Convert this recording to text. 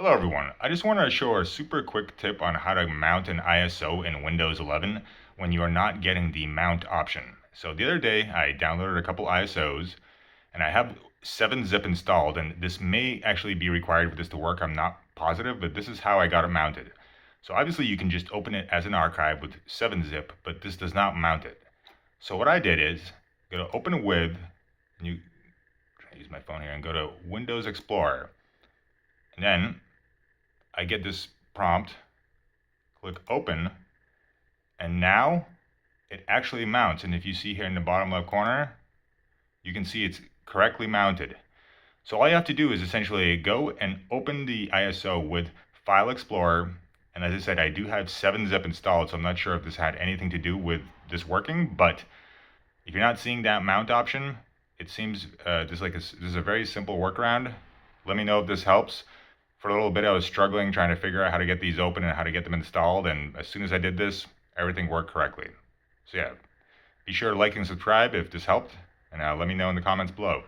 Hello everyone, I just wanted to show a super quick tip on how to mount an ISO in Windows 11 when you are not getting the mount option. So the other day I downloaded a couple ISOs and I have 7-zip installed, and this may actually be required for this to work. I'm not positive, but this is how I got it mounted. So obviously you can just open it as an archive with 7-zip, but this does not mount it. So what I did is go to open with, and you use my phone here and go to Windows Explorer. And then I get this prompt, click open, and now it actually mounts. And if you see here in the bottom left corner, you can see it's correctly mounted. So all you have to do is essentially go and open the ISO with File Explorer. And as I said, I do have 7-zip installed, so I'm not sure if this had anything to do with this working, but if you're not seeing that mount option, it seems this is a very simple workaround. Let me know if this helps. For a little bit, I was struggling trying to figure out how to get these open and how to get them installed, and as soon as I did this, everything worked correctly. So yeah, be sure to like and subscribe if this helped, and let me know in the comments below.